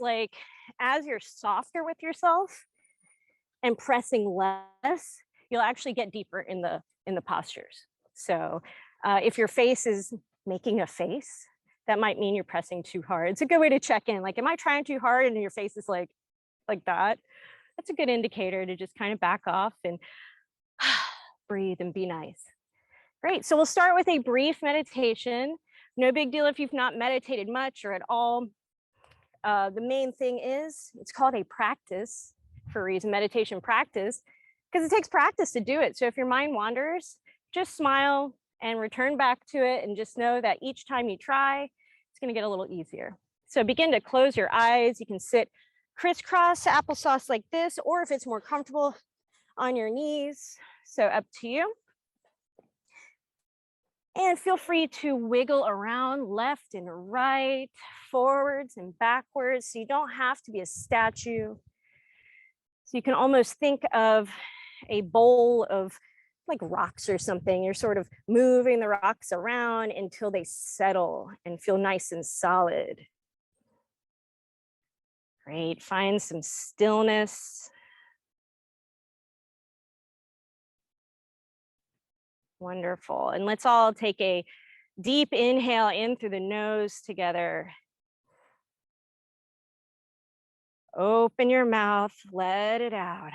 like as you're softer with yourself and pressing less, you'll actually get deeper in the postures. So if your face is making a face, that might mean you're pressing too hard. It's a good way to check in. Like, am I trying too hard? And your face is like that. That's a good indicator to just kind of back off and breathe and be nice. Great. So we'll start with a brief meditation. No big deal if you've not meditated much or at all. The main thing is it's called a practice for a reason, meditation practice, because it takes practice to do it. So if your mind wanders, just smile and return back to it and just know that each time you try, it's going to get a little easier. So begin to close your eyes. You can sit crisscross applesauce like this, or if it's more comfortable, on your knees. So up to you. And feel free to wiggle around left and right, forwards and backwards. So you don't have to be a statue. So you can almost think of a bowl of like rocks or something. You're sort of moving the rocks around until they settle and feel nice and solid. Great. Find some stillness. Wonderful. And let's all take a deep inhale in through the nose together. Open your mouth, let it out.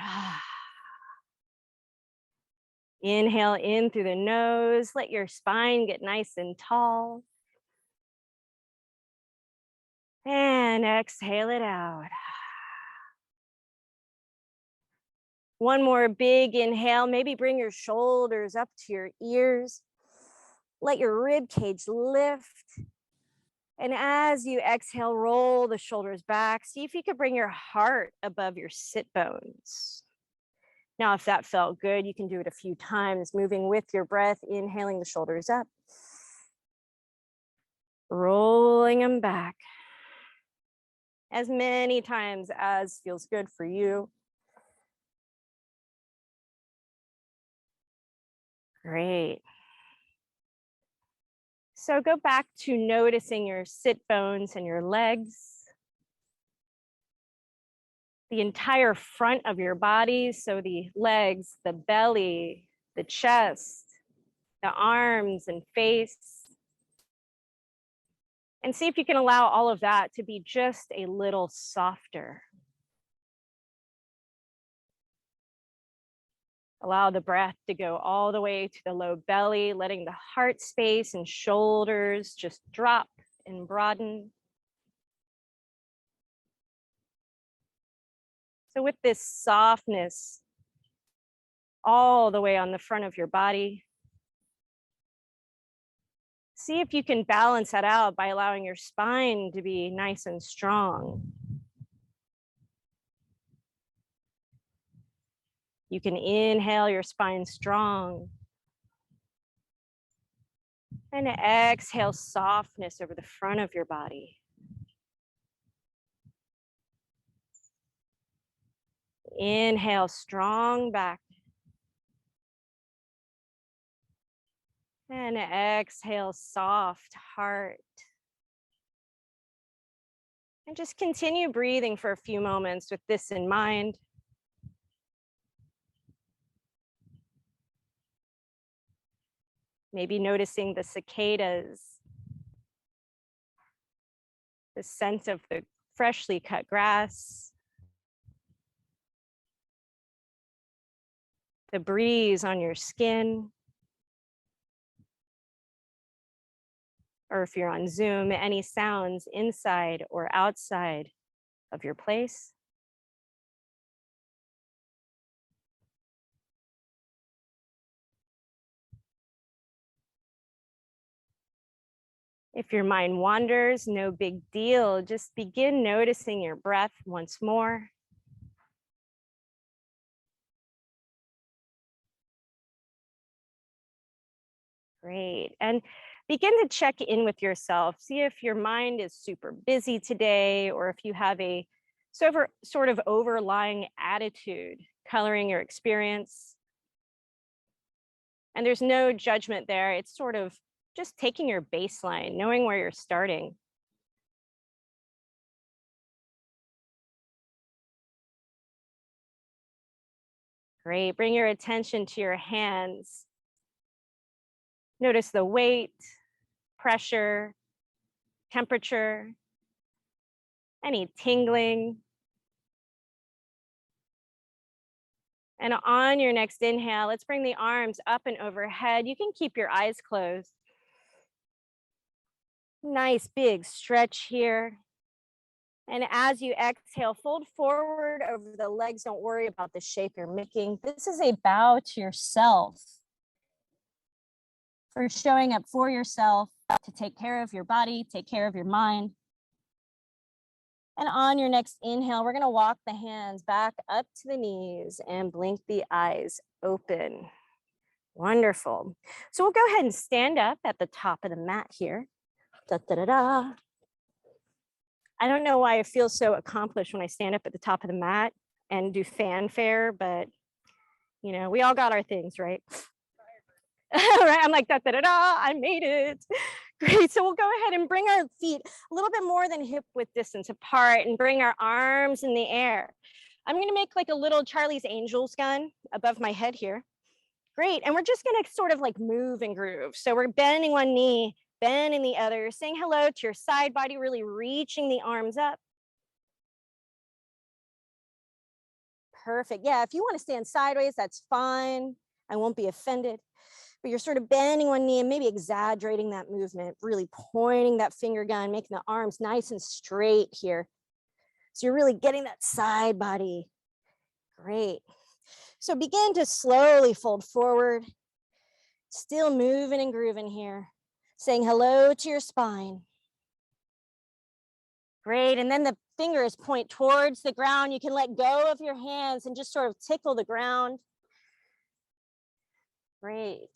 Inhale in through the nose, let your spine get nice and tall. And exhale it out. One more big inhale, maybe bring your shoulders up to your ears. Let your rib cage lift. And as you exhale, roll the shoulders back. See if you could bring your heart above your sit bones. Now, if that felt good, you can do it a few times, moving with your breath, inhaling the shoulders up, rolling them back as many times as feels good for you. Great. So go back to noticing your sit bones and your legs, the entire front of your body. So the legs, the belly, the chest, the arms and face. And see if you can allow all of that to be just a little softer. Allow the breath to go all the way to the low belly, letting the heart space and shoulders just drop and broaden. So with this softness all the way on the front of your body, see if you can balance that out by allowing your spine to be nice and strong. You can inhale your spine strong. And exhale softness over the front of your body. Inhale strong back. And exhale soft heart. And just continue breathing for a few moments with this in mind. Maybe noticing the cicadas, the scent of the freshly cut grass, the breeze on your skin, or if you're on Zoom, any sounds inside or outside of your place. If your mind wanders, no big deal. Just begin noticing your breath once more. Great. And begin to check in with yourself. See if your mind is super busy today, or if you have a sort of overlying attitude coloring your experience. And there's no judgment there. It's sort of just taking your baseline, knowing where you're starting. Great. Bring your attention to your hands. Notice the weight, pressure, temperature, any tingling. And on your next inhale, let's bring the arms up and overhead. You can keep your eyes closed. Nice big stretch here. And as you exhale, fold forward over the legs. Don't worry about the shape you're making. This is a bow to yourself, for showing up for yourself, to take care of your body, take care of your mind. And on your next inhale, we're gonna walk the hands back up to the knees and blink the eyes open. Wonderful. So we'll go ahead and stand up at the top of the mat here. Da, da, da, da. I don't know why I feel so accomplished when I stand up at the top of the mat and do fanfare, but you know, we all got our things, right? Right, I'm like, da, da, da, da, I made it. Great, so we'll go ahead and bring our feet a little bit more than hip width distance apart and bring our arms in the air. I'm gonna make like a little Charlie's Angels gun above my head here. Great, and we're just gonna sort of like move and groove. So we're bending one knee, bending the other, saying hello to your side body, really reaching the arms up. Perfect, yeah, if you wanna stand sideways, that's fine. I won't be offended. But you're sort of bending one knee and maybe exaggerating that movement, really pointing that finger gun, making the arms nice and straight here. So you're really getting that side body. Great. So begin to slowly fold forward, still moving and grooving here, saying hello to your spine. Great, and then the fingers point towards the ground. You can let go of your hands and just sort of tickle the ground. Great.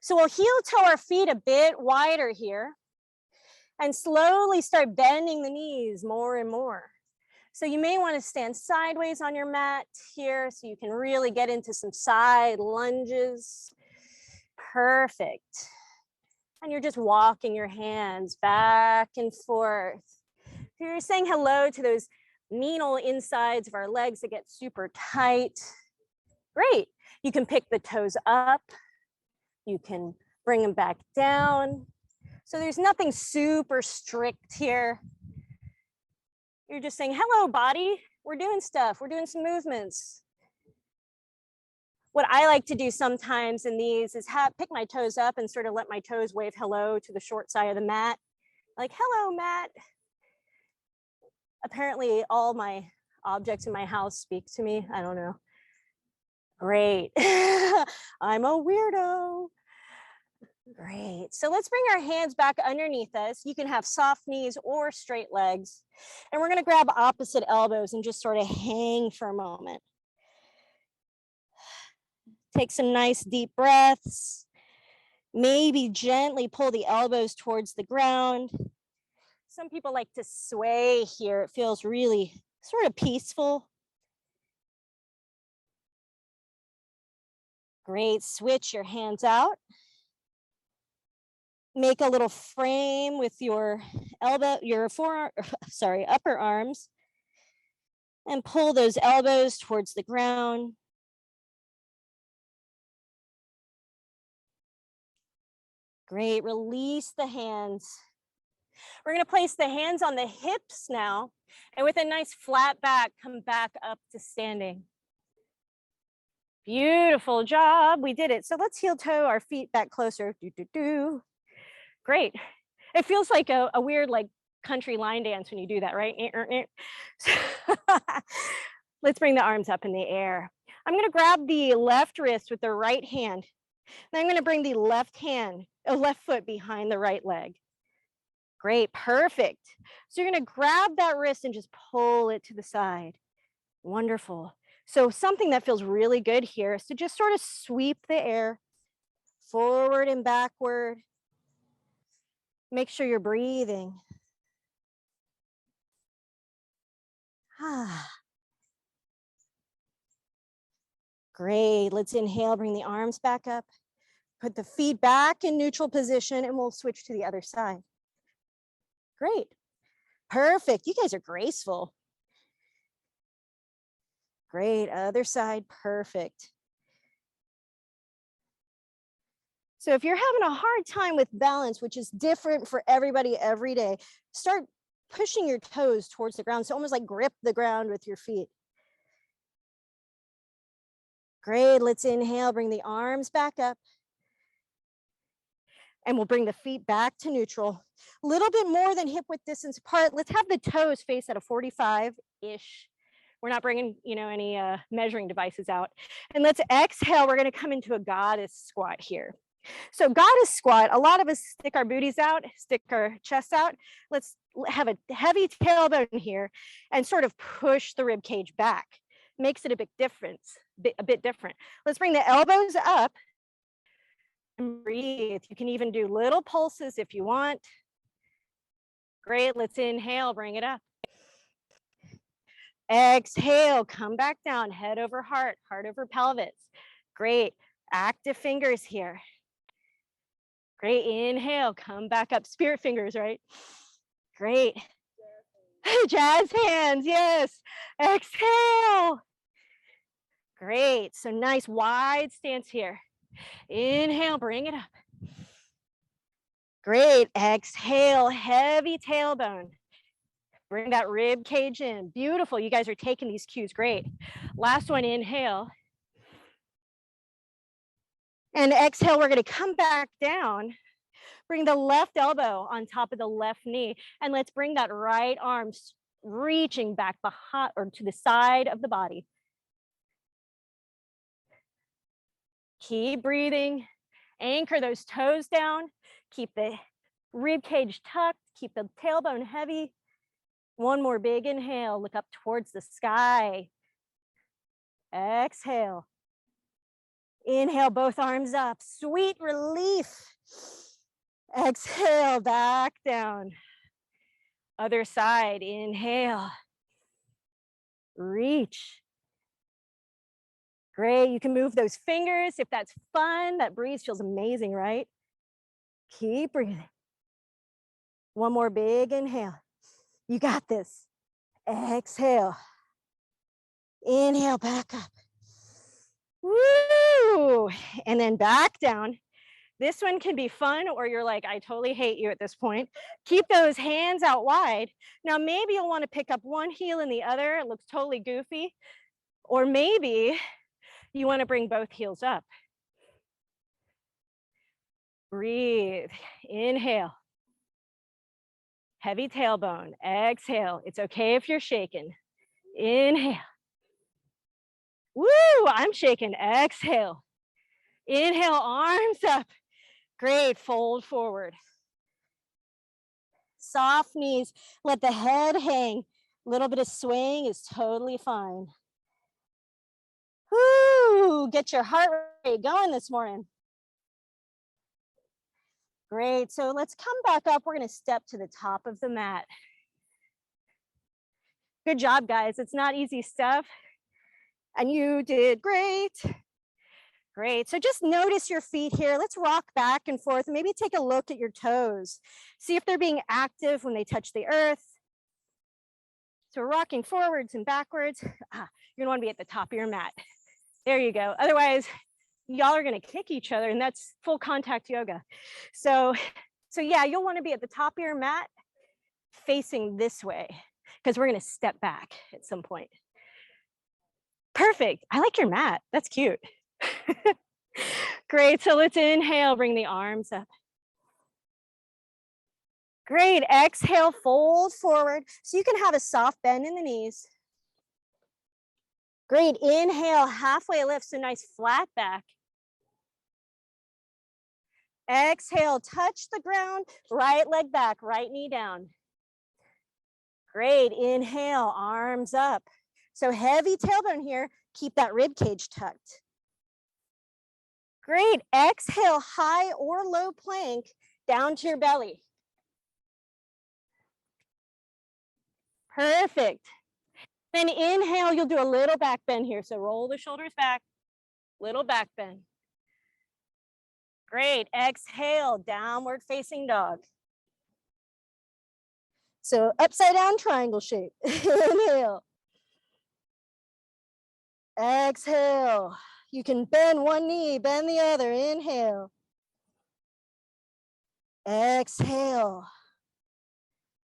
So we'll heel toe our feet a bit wider here and slowly start bending the knees more and more. So you may want to stand sideways on your mat here so you can really get into some side lunges. Perfect. And you're just walking your hands back and forth. So you're saying hello to those mean old insides of our legs that get super tight. Great. You can pick the toes up. You can bring them back down. So there's nothing super strict here. You're just saying, hello, body. We're doing stuff. We're doing some movements. What I like to do sometimes in these is pick my toes up and sort of let my toes wave hello to the short side of the mat. Like, hello, mat. Apparently, all my objects in my house speak to me. I don't know. Great. I'm a weirdo. Great. So let's bring our hands back underneath us. You can have soft knees or straight legs. And we're going to grab opposite elbows and just sort of hang for a moment. Take some nice deep breaths. Maybe gently pull the elbows towards the ground. Some people like to sway here. It feels really sort of peaceful. Great. Switch your hands out. Make a little frame with your upper arms, and pull those elbows towards the ground. Great, release the hands. We're gonna place the hands on the hips now, and with a nice flat back, come back up to standing. Beautiful job, we did it. So let's heel toe our feet back closer. Great. It feels like a weird like country line dance when you do that, right? Let's bring the arms up in the air. I'm going to grab the left wrist with the right hand. And I'm going to bring the left foot behind the right leg. Great, perfect. So you're going to grab that wrist and just pull it to the side. Wonderful. So something that feels really good here is to just sort of sweep the air forward and backward. Make sure you're breathing. Great, let's inhale, bring the arms back up. Put the feet back in neutral position and we'll switch to the other side. Great, perfect, you guys are graceful. Great, other side, perfect. So if you're having a hard time with balance, which is different for everybody every day, start pushing your toes towards the ground. So almost like grip the ground with your feet. Great, let's inhale, bring the arms back up. And we'll bring the feet back to neutral. A little bit more than hip width distance apart. Let's have the toes face at a 45-ish. We're not bringing, any measuring devices out. And let's exhale. We're going to come into a goddess squat here. So goddess squat, a lot of us stick our booties out, stick our chests out. Let's have a heavy tailbone here and sort of push the rib cage back. Makes it a bit different. Let's bring the elbows up and breathe. You can even do little pulses if you want. Great, let's inhale, bring it up. Exhale, come back down, head over heart, heart over pelvis. Great, active fingers here. Great, inhale, come back up, spirit fingers, right? Great. Jazz hands, yes. Exhale. Great, so nice wide stance here. Inhale, bring it up. Great, exhale, heavy tailbone. Bring that rib cage in. Beautiful, you guys are taking these cues, great. Last one, inhale. And exhale, we're gonna come back down. Bring the left elbow on top of the left knee, and let's bring that right arm reaching back behind or to the side of the body. Keep breathing, anchor those toes down, keep the rib cage tucked, keep the tailbone heavy. One more big inhale, look up towards the sky. Exhale. Inhale, both arms up, sweet relief. Exhale, back down. Other side, inhale. Reach. Great, you can move those fingers if that's fun. That breeze feels amazing, right? Keep breathing. One more big inhale. You got this. Exhale. Inhale, back up. Woo! And then back down. This one can be fun, or you're like, I totally hate you at this point. Keep those hands out wide. Now, maybe you'll want to pick up one heel and the other. It looks totally goofy. Or maybe you want to bring both heels up. Breathe. Inhale. Heavy tailbone. Exhale. It's okay if you're shaking. Inhale. Woo! I'm shaking. Exhale. Inhale, arms up. Great. Fold forward. Soft knees. Let the head hang. A little bit of swing is totally fine. Woo! Get your heart rate going this morning. Great, so let's come back up. We're gonna step to the top of the mat. Good job, guys. It's not easy stuff. And you did great. Great, so just notice your feet here. Let's rock back and forth. Maybe take a look at your toes. See if they're being active when they touch the earth. So we're rocking forwards and backwards. You're gonna wanna be at the top of your mat. There you go. Otherwise, y'all are gonna kick each other, and that's full contact yoga. So yeah, you'll wanna be at the top of your mat facing this way, because we're gonna step back at some point. Perfect, I like your mat, that's cute. Great, so let's inhale, bring the arms up. Great, exhale, fold forward. So you can have a soft bend in the knees. Great, inhale, halfway lift, so nice flat back. Exhale, touch the ground, right leg back, right knee down. Great, inhale, arms up. So heavy tailbone here, keep that rib cage tucked. Great, exhale, high or low plank, down to your belly. Perfect. Then inhale, you'll do a little back bend here. So roll the shoulders back, little back bend. Great, exhale, downward facing dog. So upside down triangle shape. Inhale. Exhale. You can bend one knee, bend the other. Inhale. Exhale.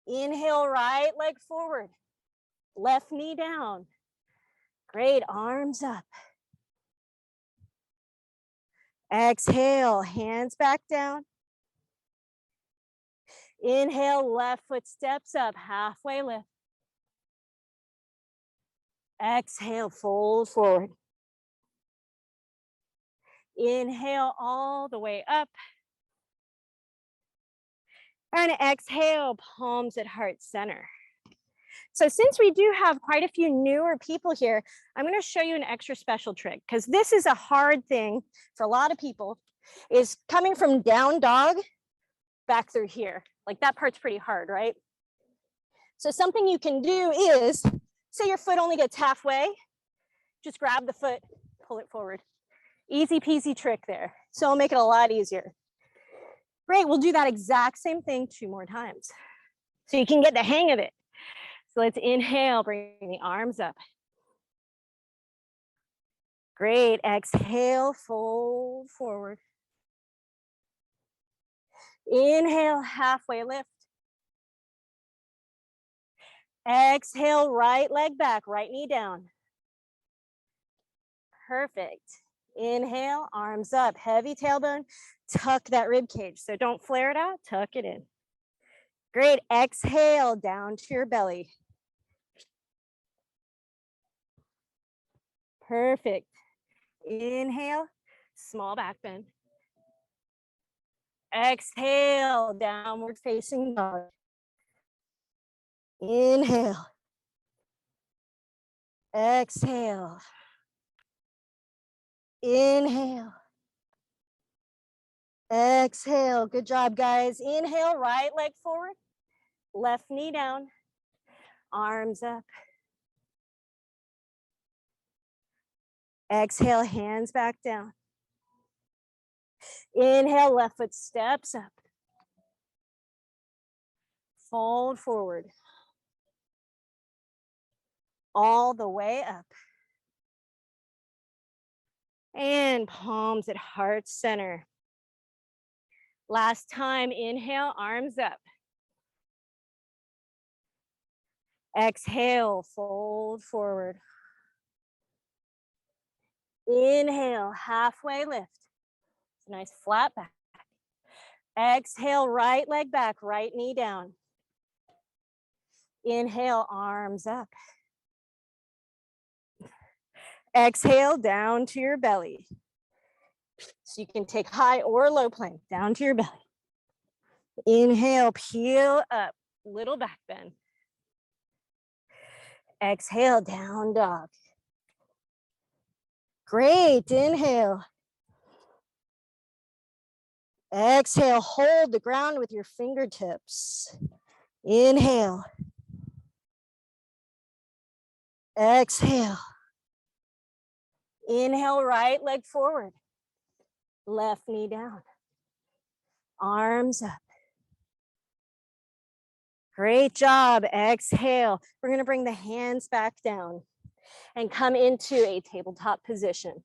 Inhale, right leg forward. Left knee down. Great, arms up. Exhale, hands back down. Inhale, left foot steps up, halfway lift. Exhale, fold forward. Inhale all the way up. And exhale, palms at heart center. So since we do have quite a few newer people here, I'm going to show you an extra special trick, because this is a hard thing for a lot of people, is coming from down dog back through here. Like that part's pretty hard, right? So something you can do is, say your foot only gets halfway, just grab the foot, pull it forward. Easy peasy trick there. So it'll make it a lot easier. Great, we'll do that exact same thing 2 more times, so you can get the hang of it. So let's inhale, bring the arms up. Great, exhale, fold forward. Inhale, halfway lift. Exhale, right leg back, right knee down. Perfect. Inhale, arms up, heavy tailbone, tuck that rib cage. So don't flare it out, tuck it in. Great, exhale, down to your belly. Perfect. Inhale, small back bend. Exhale, downward facing dog. Inhale. Exhale. Inhale. Exhale. Good job, guys. Inhale, right leg forward, left knee down, arms up. Exhale, hands back down. Inhale, left foot steps up. Fold forward. All the way up. And palms at heart center. Last time, inhale, arms up. Exhale, fold forward. Inhale, halfway lift. It's a nice flat back. Exhale, right leg back, right knee down. Inhale, arms up. Exhale, down to your belly. So you can take high or low plank, down to your belly. Inhale, peel up, little back bend. Exhale, down dog. Great, inhale. Exhale, hold the ground with your fingertips. Inhale. Exhale. Inhale, right leg forward. Left knee down. Arms up. Great job. Exhale. We're going to bring the hands back down and come into a tabletop position.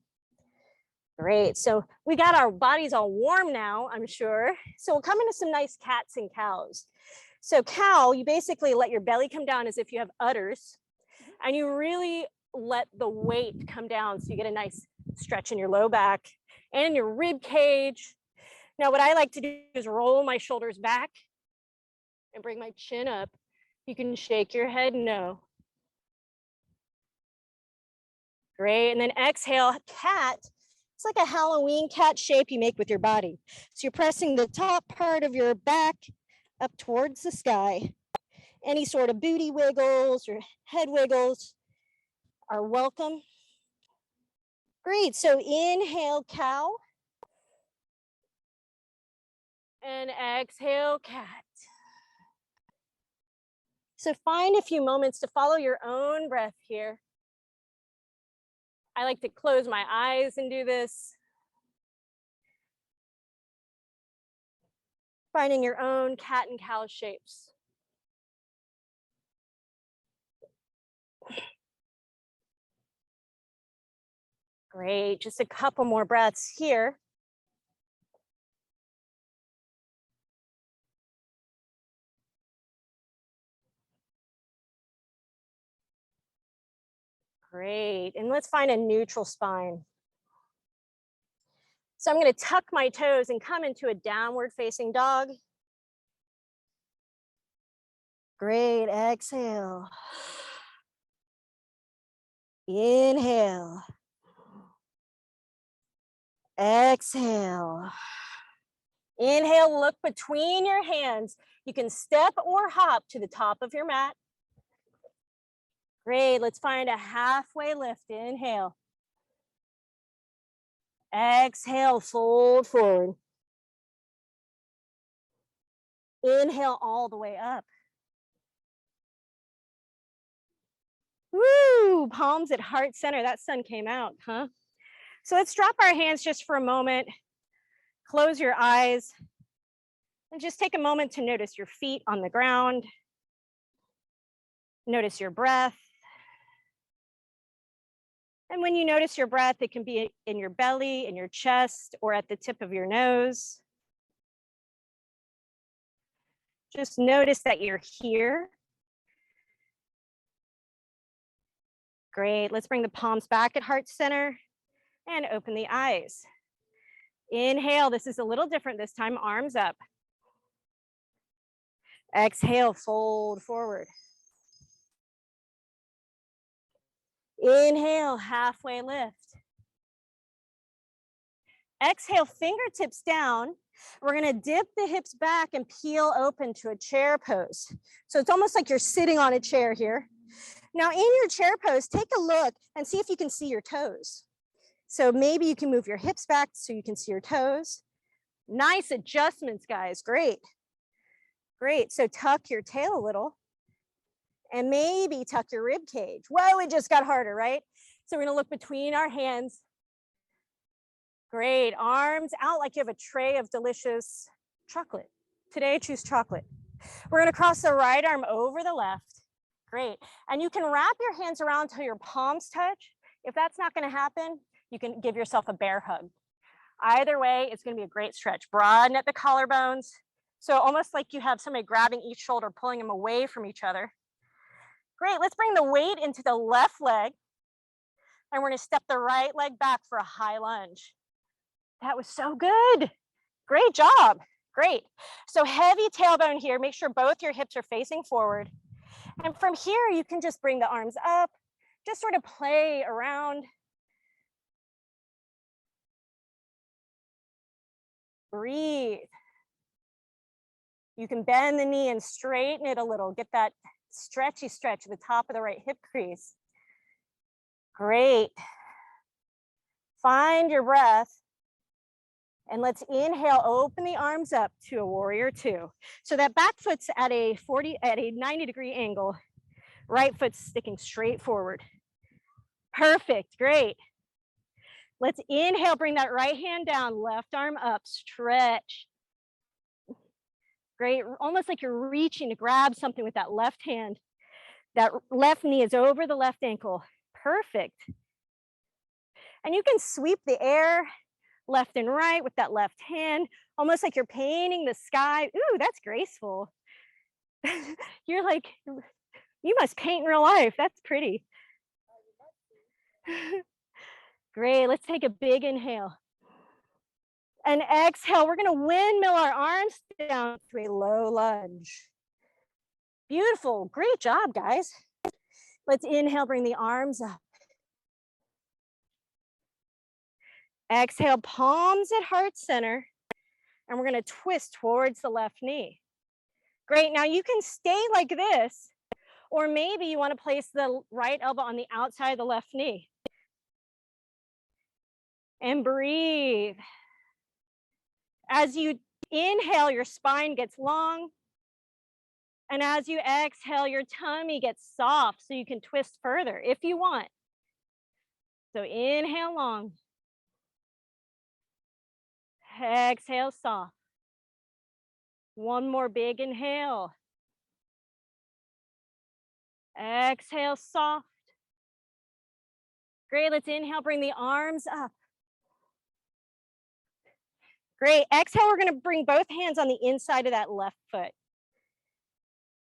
Great. So we got our bodies all warm now, I'm sure. So we'll come into some nice cats and cows. So cow, you basically let your belly come down as if you have udders, and you really let the weight come down so you get a nice stretch in your low back and your rib cage. Now what I like to do is roll my shoulders back and bring my chin up. You can shake your head no. Great, and then exhale, cat. It's like a Halloween cat shape you make with your body. So you're pressing the top part of your back up towards the sky. Any sort of booty wiggles or head wiggles are welcome. Great, so inhale, cow. And exhale, cat. So find a few moments to follow your own breath here. I like to close my eyes and do this. Finding your own cat and cow shapes. Great, just a couple more breaths here. Great, and let's find a neutral spine. So I'm going to tuck my toes and come into a downward facing dog. Great, exhale. Inhale. Exhale. Inhale, look between your hands. You can step or hop to the top of your mat. Great, let's find a halfway lift. Inhale. Exhale, fold forward. Inhale all the way up. Woo, palms at heart center. That sun came out, huh? So let's drop our hands just for a moment. Close your eyes and just take a moment to notice your feet on the ground. Notice your breath. And when you notice your breath, it can be in your belly, in your chest, or at the tip of your nose. Just notice that you're here. Great, let's bring the palms back at heart center and open the eyes. Inhale, this is a little different this time, arms up. Exhale, fold forward. Inhale, halfway lift. Exhale, fingertips down. We're gonna dip the hips back and peel open to a chair pose. So it's almost like you're sitting on a chair here. Now in your chair pose, take a look and see if you can see your toes. So maybe you can move your hips back so you can see your toes. Nice adjustments, guys, great. Great, so tuck your tail a little and maybe tuck your rib cage. Whoa, it just got harder, right? So we're gonna look between our hands. Great, arms out like you have a tray of delicious chocolate. Today, choose chocolate. We're gonna cross the right arm over the left. Great, and you can wrap your hands around till your palms touch. If that's not gonna happen, you can give yourself a bear hug. Either way, it's gonna be a great stretch. Broaden at the collarbones. So almost like you have somebody grabbing each shoulder, pulling them away from each other. Great, let's bring the weight into the left leg. And we're gonna step the right leg back for a high lunge. That was so good. Great job. Great. So heavy tailbone here. Make sure both your hips are facing forward. And from here, you can just bring the arms up, just sort of play around. Breathe. You can bend the knee and straighten it a little. Get that stretchy stretch at the top of the right hip crease. Great. Find your breath. And let's inhale, open the arms up to a warrior two. So that back foot's at a 90-degree angle. Right foot's sticking straight forward. Perfect, great. Let's inhale, bring that right hand down, left arm up, stretch. Great, almost like you're reaching to grab something with that left hand. That left knee is over the left ankle. Perfect. And you can sweep the air left and right with that left hand, almost like you're painting the sky. Ooh, that's graceful. You're like, you must paint in real life. That's pretty. Great, let's take a big inhale. And exhale, we're gonna windmill our arms down to a low lunge. Beautiful, great job, guys. Let's inhale, bring the arms up. Exhale, palms at heart center. And we're gonna twist towards the left knee. Great, now you can stay like this, or maybe you wanna place the right elbow on the outside of the left knee. And breathe. As you inhale, your spine gets long. And as you exhale, your tummy gets soft so you can twist further if you want. So inhale long. Exhale soft. One more big inhale. Exhale soft. Great, let's inhale, bring the arms up. Great, exhale, we're gonna bring both hands on the inside of that left foot.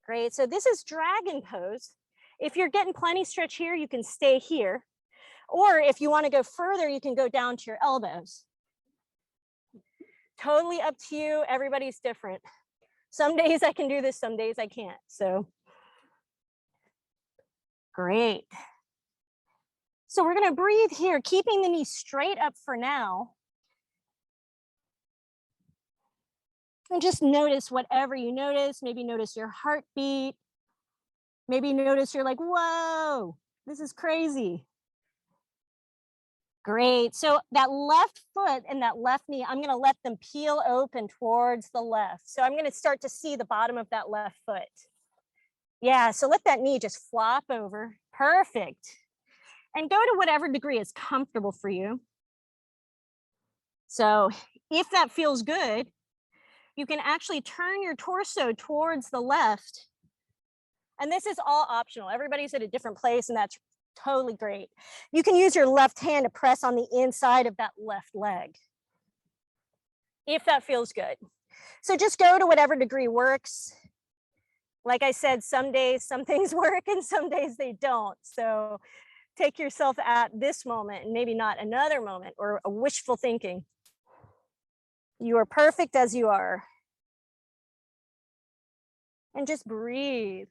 Great, so this is dragon pose. If you're getting plenty stretch here, you can stay here. Or if you wanna go further, you can go down to your elbows. Totally up to you, everybody's different. Some days I can do this, some days I can't, so. Great. So we're gonna breathe here, keeping the knee straight up for now. And just notice whatever you notice. Maybe notice your heartbeat. Maybe notice you're like, whoa, this is crazy. Great. So that left foot and that left knee, I'm going to let them peel open towards the left. So I'm going to start to see the bottom of that left foot. Yeah, so let that knee just flop over. Perfect. And go to whatever degree is comfortable for you. So if that feels good, you can actually turn your torso towards the left. And this is all optional. Everybody's at a different place, and that's totally great. You can use your left hand to press on the inside of that left leg, if that feels good. So just go to whatever degree works. Like I said, some days, some things work, and some days they don't. So take yourself at this moment and maybe not another moment or a wishful thinking. You are perfect as you are. And just breathe.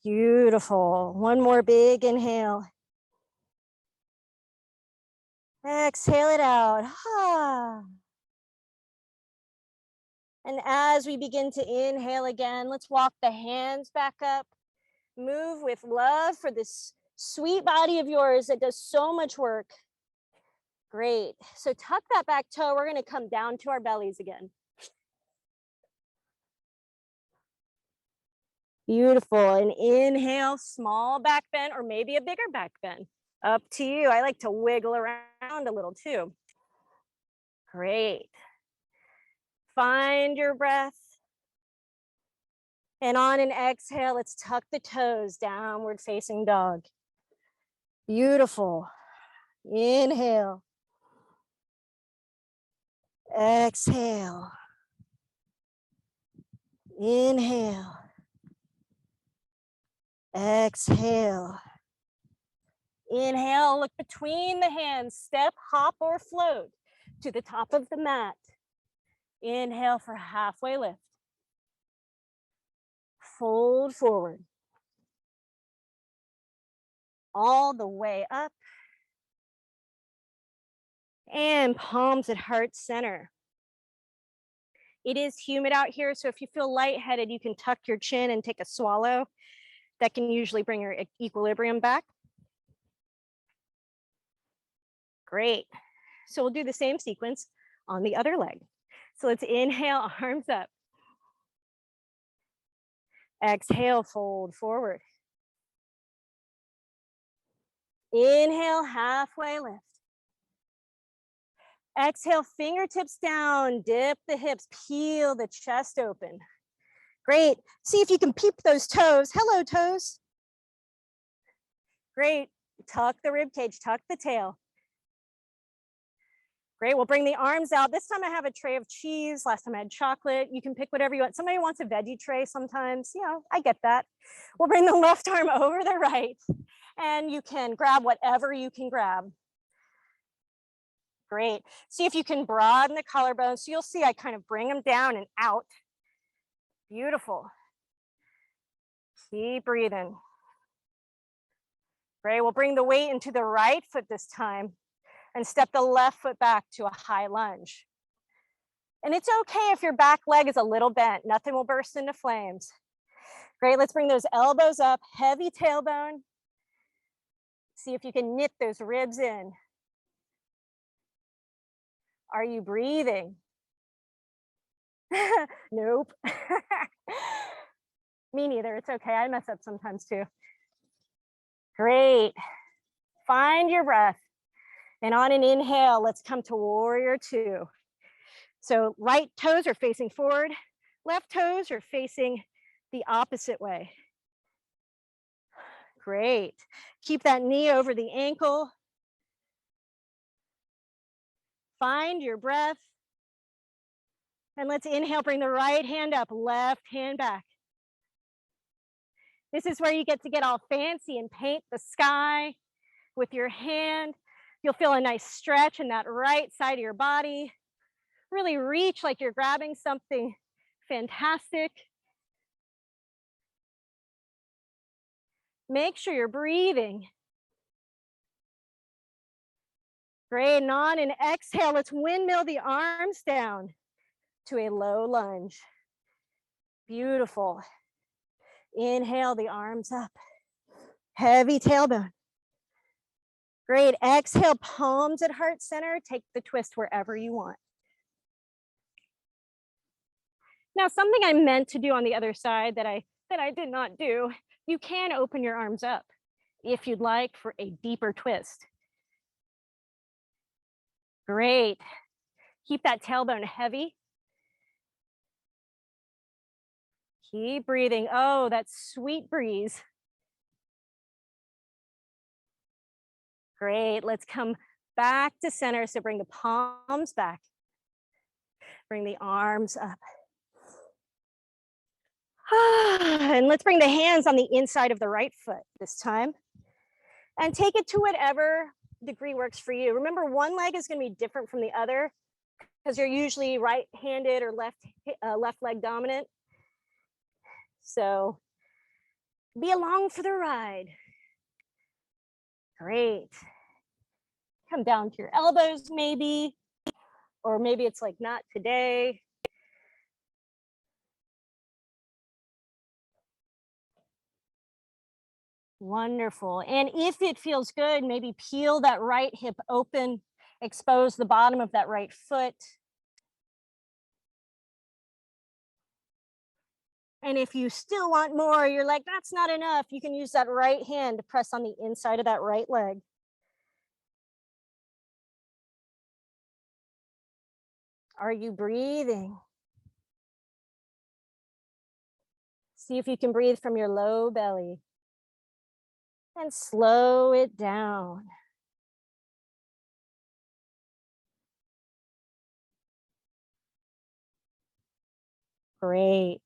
Beautiful. One more big inhale. Exhale it out. And as we begin to inhale again, let's walk the hands back up. Move with love for this sweet body of yours that does so much work. Great. So tuck that back toe. We're going to come down to our bellies again. Beautiful. And inhale, small back bend, or maybe a bigger back bend. Up to you. I like to wiggle around a little too. Great. Find your breath. And on an exhale, let's tuck the toes, downward facing dog. Beautiful. Inhale. Exhale. Inhale. Exhale. Inhale, look between the hands, step, hop, or float to the top of the mat. Inhale for halfway lift. Fold forward. All the way up. And palms at heart center. It is humid out here, so if you feel lightheaded, you can tuck your chin and take a swallow. That can usually bring your equilibrium back. Great. So we'll do the same sequence on the other leg. So let's inhale, arms up. Exhale, fold forward. Inhale, halfway lift. Exhale, fingertips down, dip the hips, peel the chest open. Great. See if you can peep those toes. Hello, toes. Great. Tuck the rib cage, tuck the tail. Great. We'll bring the arms out. This time I have a tray of cheese. Last time I had chocolate. You can pick whatever you want. Somebody wants a veggie tray sometimes. You know, I get that. We'll bring the left arm over the right, and you can grab whatever you can grab. Great. See if you can broaden the collarbone. So you'll see I kind of bring them down and out. Beautiful. Keep breathing. Great. We'll bring the weight into the right foot this time and step the left foot back to a high lunge. And it's okay if your back leg is a little bent. Nothing will burst into flames. Great. Let's bring those elbows up, heavy tailbone. See if you can knit those ribs in. Are you breathing? Nope. Me neither. It's okay. I mess up sometimes too. Great. Find your breath. And on an inhale, let's come to warrior two. So right toes are facing forward. Left toes are facing the opposite way. Great. Keep that knee over the ankle. Find your breath. And let's inhale, bring the right hand up, left hand back. This is where you get to get all fancy and paint the sky with your hand. You'll feel a nice stretch in that right side of your body. Really reach like you're grabbing something fantastic. Make sure you're breathing. Great, and on an exhale, let's windmill the arms down to a low lunge. Beautiful. Inhale the arms up. Heavy tailbone. Great, exhale, palms at heart center. Take the twist wherever you want. Now, something I meant to do on the other side that I did not do, you can open your arms up if you'd like for a deeper twist. Great. Keep that tailbone heavy. Keep breathing. Oh, that sweet breeze. Great. Let's come back to center. So bring the palms back. Bring the arms up. And let's bring the hands on the inside of the right foot this time. And take it to whatever degree works for you. Remember, one leg is going to be different from the other because you're usually right-handed or left leg dominant. So be along for the ride. Great. Come down to your elbows maybe, or maybe it's like not today. Wonderful. And if it feels good, maybe peel that right hip open, expose the bottom of that right foot. And if you still want more, you're like, that's not enough, you can use that right hand to press on the inside of that right leg. Are you breathing? See if you can breathe from your low belly. And slow it down. Great.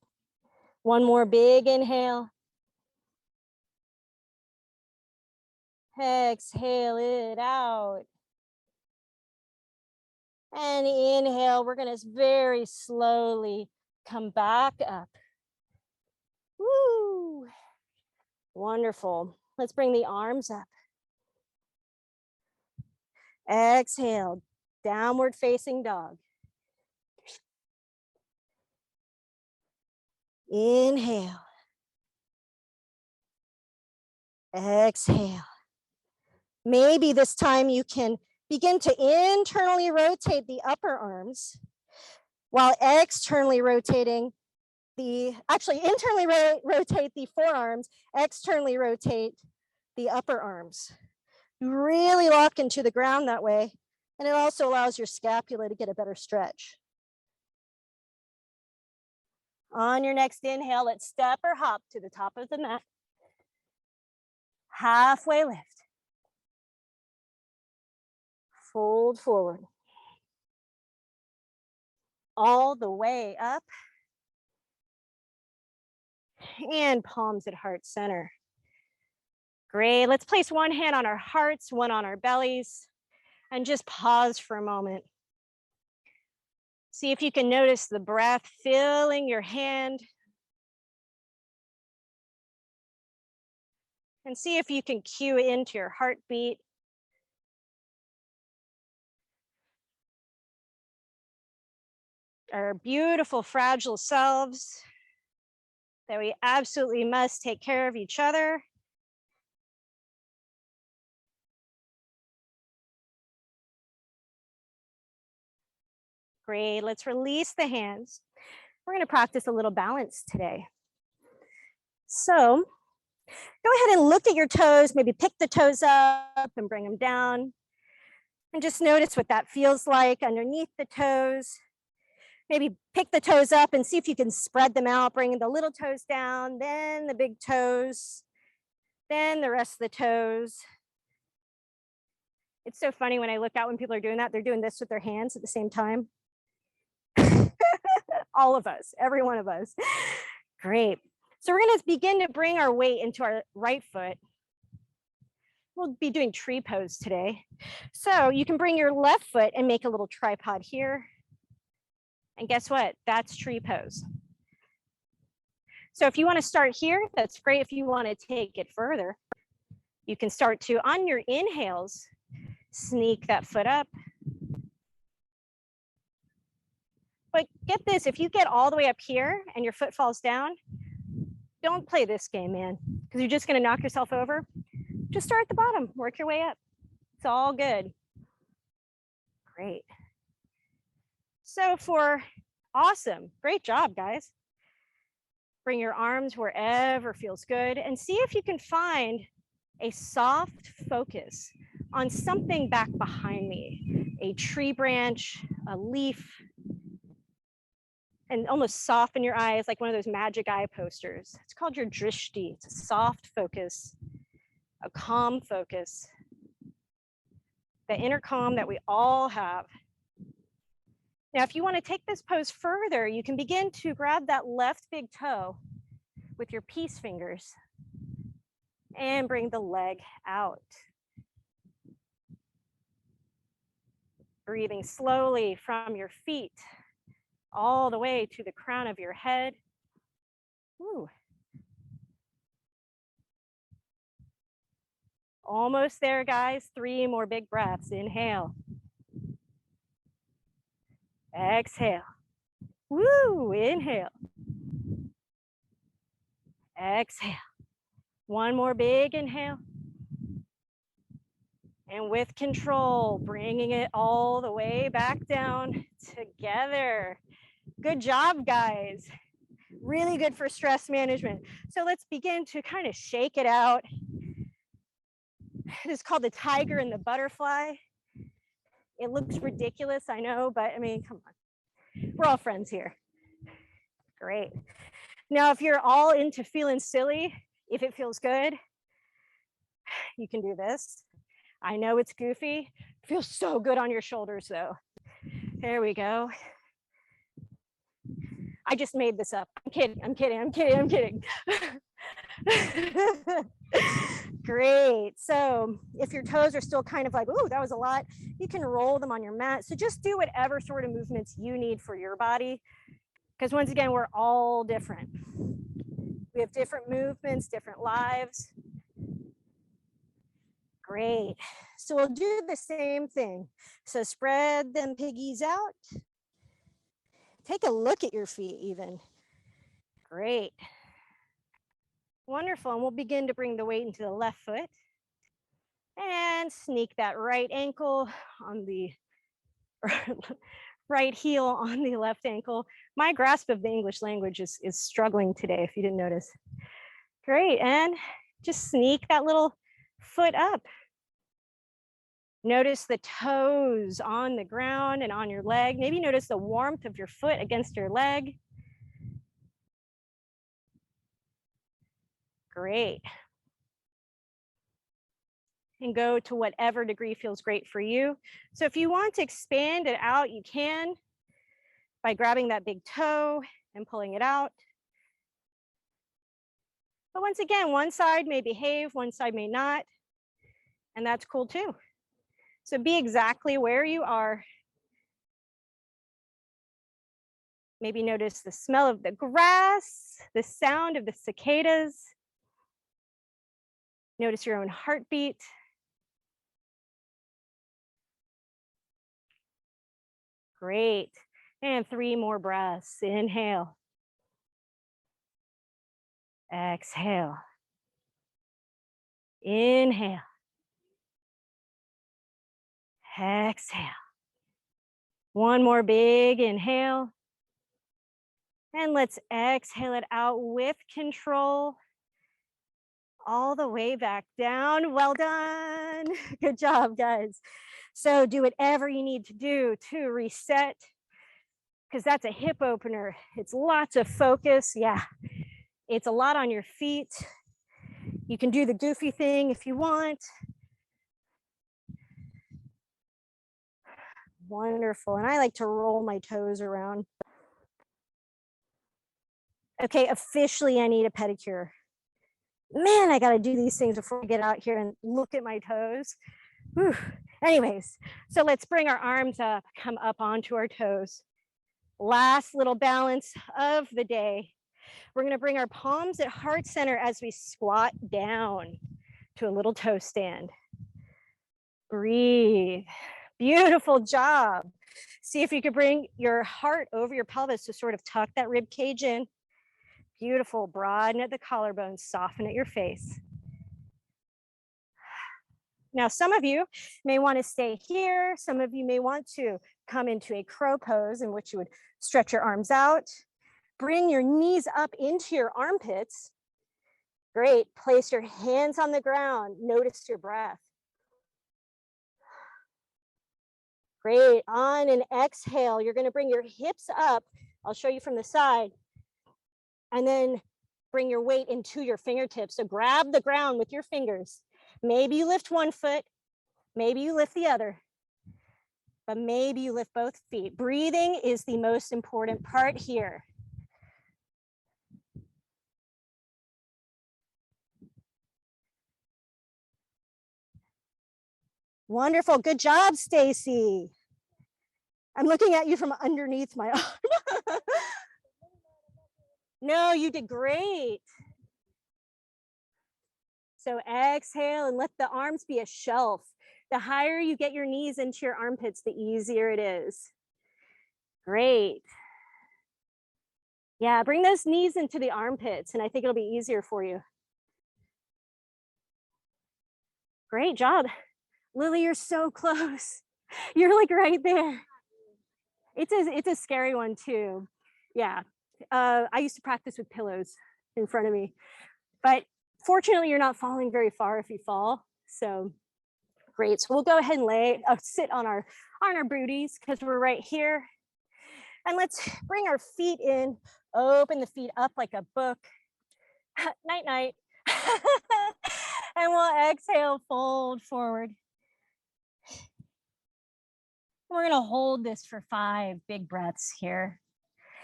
One more big inhale. Exhale it out. And inhale, we're going to very slowly come back up. Woo! Wonderful. Let's bring the arms up. Exhale, downward facing dog. Inhale. Exhale. Maybe this time you can begin to internally rotate the upper arms while externally rotating internally rotate the forearms, externally rotate the upper arms. You really lock into the ground that way, and it also allows your scapula to get a better stretch. On your next inhale, let's step or hop to the top of the mat. Halfway lift. Fold forward. All the way up. And palms at heart center. Great. Let's place one hand on our hearts, one on our bellies, and just pause for a moment. See if you can notice the breath filling your hand. And see if you can cue into your heartbeat. Our beautiful, fragile selves that we absolutely must take care of each other. Great, let's release the hands. We're going to practice a little balance today. So go ahead and look at your toes, maybe pick the toes up and bring them down. And just notice what that feels like underneath the toes. Maybe pick the toes up and see if you can spread them out, bringing the little toes down, then the big toes, then the rest of the toes. It's so funny when I look out when people are doing that, they're doing this with their hands at the same time. All of us, every one of us. Great. So we're going to begin to bring our weight into our right foot. We'll be doing tree pose today. So you can bring your left foot and make a little tripod here. And guess what? That's tree pose. So if you want to start here, that's great. If you want to take it further, you can start to, on your inhales, sneak that foot up. But get this, if you get all the way up here and your foot falls down, don't play this game, man, because you're just going to knock yourself over. Just start at the bottom, work your way up. It's all good. Great. So awesome, great job, guys. Bring your arms wherever feels good and see if you can find a soft focus on something back behind me, a tree branch, a leaf, and almost soften your eyes like one of those magic eye posters. It's called your drishti. It's a soft focus, a calm focus, the inner calm that we all have. Now, if you want to take this pose further, you can begin to grab that left big toe with your peace fingers and bring the leg out. Breathing slowly from your feet all the way to the crown of your head. Ooh. Almost there, guys. 3 more big breaths. Inhale. Exhale. Woo, inhale. Exhale. 1 more big inhale. And with control, bringing it all the way back down together. Good job, guys. Really good for stress management. So let's begin to kind of shake it out. It's called the tiger and the butterfly. It looks ridiculous, I know, but I mean, come on. We're all friends here. Great. Now, if you're all into feeling silly, if it feels good, you can do this. I know it's goofy. It feels so good on your shoulders, though. There we go. I just made this up. I'm kidding. Great. So if your toes are still kind of like, ooh, that was a lot, you can roll them on your mat. So just do whatever sort of movements you need for your body. Because once again, we're all different. We have different movements, different lives. Great. So we'll do the same thing. So spread them piggies out. Take a look at your feet even. Great. Wonderful. And we'll begin to bring the weight into the left foot. And sneak that right ankle on the right heel on the left ankle. My grasp of the English language is struggling today, if you didn't notice. Great. And just sneak that little foot up. Notice the toes on the ground and on your leg. Maybe notice the warmth of your foot against your leg. Great. And go to whatever degree feels great for you. So if you want to expand it out, you can by grabbing that big toe and pulling it out. But once again, one side may behave, one side may not, and that's cool too. So be exactly where you are. Maybe notice the smell of the grass, the sound of the cicadas. Notice your own heartbeat. Great. And 3 more breaths. Inhale. Exhale. Inhale. Exhale. 1 more big inhale. And let's exhale it out with control. All the way back down. Well done. Good job, guys. So do whatever you need to do to reset. because that's a hip opener. It's lots of focus. Yeah, it's a lot on your feet. You can do the goofy thing if you want. Wonderful. And I like to roll my toes around. Okay, officially I need a pedicure. Man, I got to do these things before I get out here and look at my toes. Whew. Anyways, so let's bring our arms up, come up onto our toes. Last little balance of the day. We're going to bring our palms at heart center as we squat down to a little toe stand. Breathe. Beautiful job. See if you could bring your heart over your pelvis to sort of tuck that rib cage in. Beautiful. Broaden at the collarbone, soften at your face. Now, some of you may want to stay here. Some of you may want to come into a crow pose in which you would stretch your arms out. Bring your knees up into your armpits. Great. Place your hands on the ground. Notice your breath. Great. On an exhale, you're going to bring your hips up. I'll show you from the side. And then bring your weight into your fingertips. So grab the ground with your fingers. Maybe you lift one foot. Maybe you lift the other. But maybe you lift both feet. Breathing is the most important part here. Wonderful. Good job, Stacy. I'm looking at you from underneath my arm. No, you did great. So exhale and let the arms be a shelf. The higher you get your knees into your armpits, the easier it is. Great. Yeah, bring those knees into the armpits, and I think it'll be easier for you. Great job. Lily, you're so close. You're like right there. It's a scary one too. Yeah. I used to practice with pillows in front of me, but fortunately you're not falling very far if you fall. So great. So we'll go ahead and sit on our booties because we're right here. And let's bring our feet in, open the feet up like a book. Night, night. And we'll exhale, fold forward. We're going to hold this for 5 big breaths here.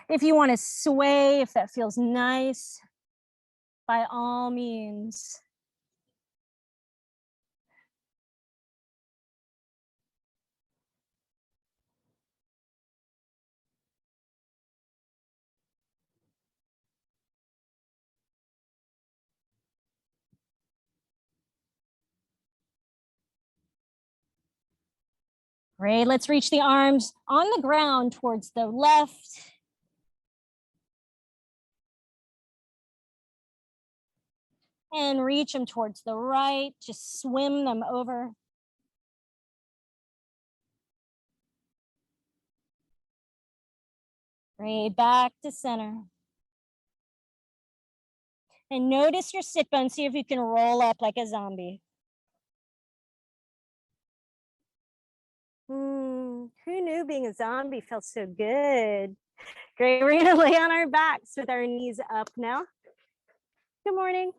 If you want to sway, if that feels nice, by all means. Great. Let's reach the arms on the ground towards the left. And reach them towards the right. Just swim them over. Great. Back to center. And notice your sit bones. See if you can roll up like a zombie. Who knew being a zombie felt so good? Great. We're going to lay on our backs with our knees up now. Good morning.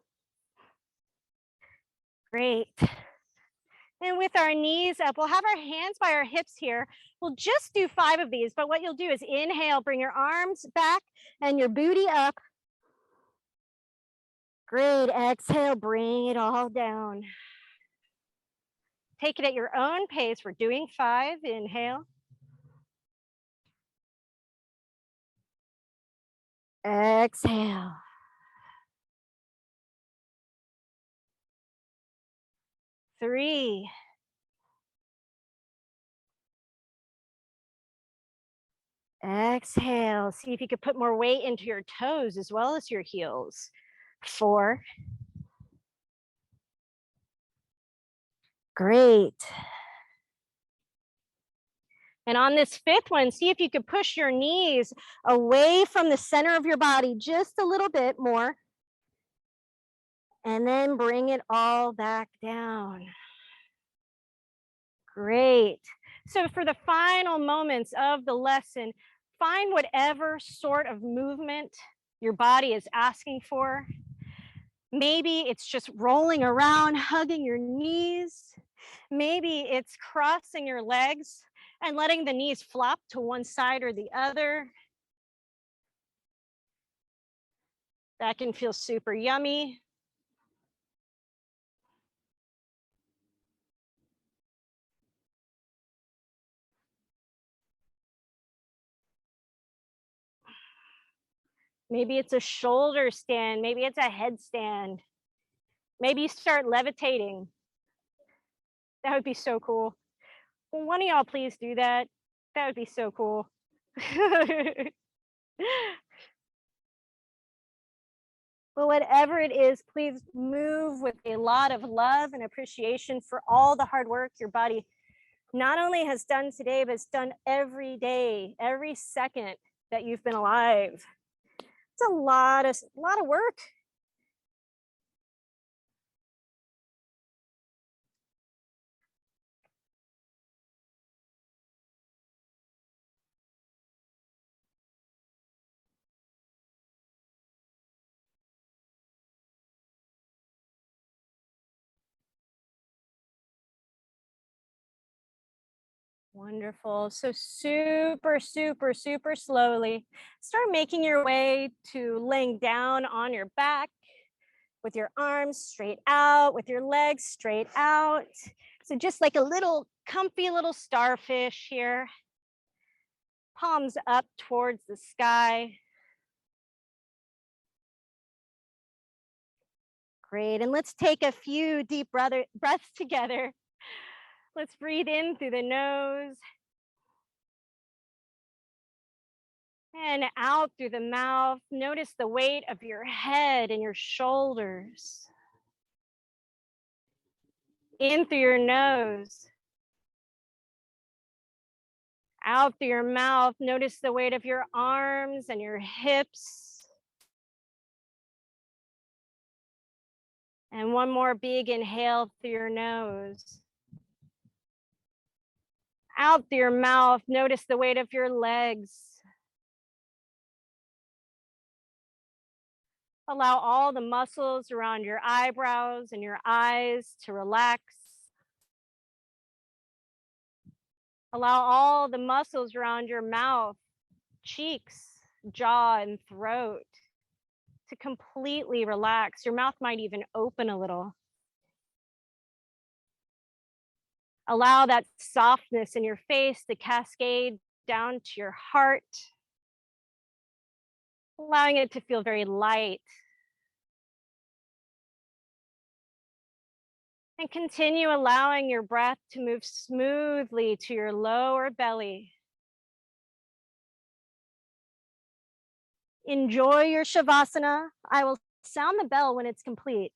Great. And with our knees up, we'll have our hands by our hips here. We'll just do 5 of these, but what you'll do is inhale, bring your arms back and your booty up. Great. Exhale, bring it all down. Take it at your own pace. We're doing 5. Inhale. Exhale. Three. Exhale. See if you could put more weight into your toes as well as your heels. 4. Great. And on this 5th one, see if you could push your knees away from the center of your body just a little bit more. And then bring it all back down. Great. So for the final moments of the lesson, Find whatever sort of movement your body is asking for. Maybe it's just rolling around, hugging your knees. Maybe it's crossing your legs and letting the knees flop to one side or the other. That can feel super yummy. Maybe it's a shoulder stand. Maybe it's a headstand. Maybe you start levitating. That would be so cool. Will one of y'all please do that? That would be so cool. But whatever it is, please move with a lot of love and appreciation for all the hard work your body not only has done today, but it's done every day, every second that you've been alive. It's a lot of work. Wonderful. So super, super, super slowly, start making your way to laying down on your back with your arms straight out, with your legs straight out. So just like a little comfy little starfish here, palms up towards the sky. Great. And let's take a few deep breaths together. Let's breathe in through the nose and out through the mouth. Notice the weight of your head and your shoulders. In through your nose. Out through your mouth. Notice the weight of your arms and your hips. And one more big inhale through your nose. Out through your mouth. Notice the weight of your legs. Allow all the muscles around your eyebrows and your eyes to relax. Allow all the muscles around your mouth, cheeks, jaw, and throat to completely relax. Your mouth might even open a little. Allow that softness in your face to cascade down to your heart, allowing it to feel very light. And continue allowing your breath to move smoothly to your lower belly. Enjoy your Shavasana. I will sound the bell when it's complete.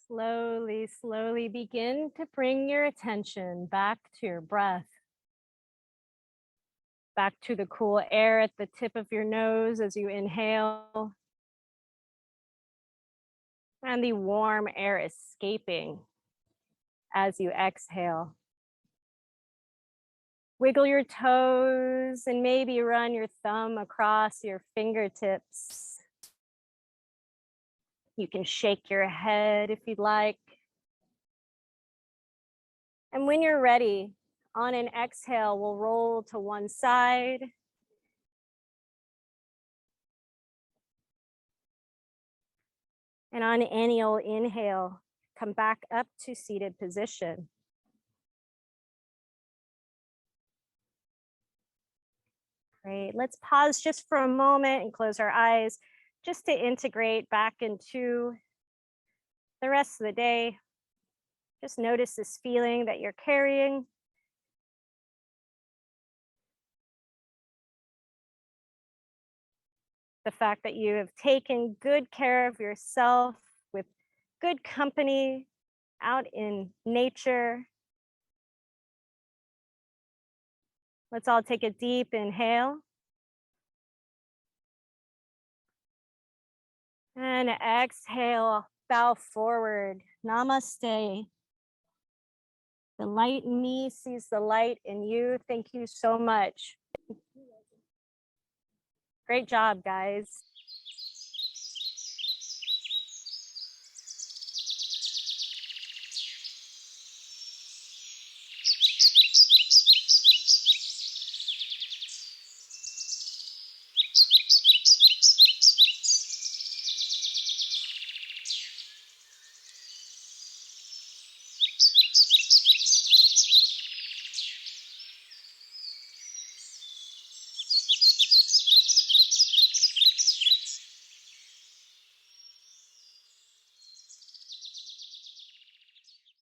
Slowly, slowly begin to bring your attention back to your breath, back to the cool air at the tip of your nose as you inhale, and the warm air escaping as you exhale. Wiggle your toes and maybe run your thumb across your fingertips. You can shake your head if you'd like. And when you're ready, on an exhale, we'll roll to one side. And on any inhale, come back up to seated position. Great. Let's pause just for a moment and close our eyes just to integrate back into the rest of the day. Just notice this feeling that you're carrying. The fact that you have taken good care of yourself with good company out in nature. Let's all take a deep inhale. And exhale, bow forward. Namaste. The light in me sees the light in you. Thank you so much. Great job, guys.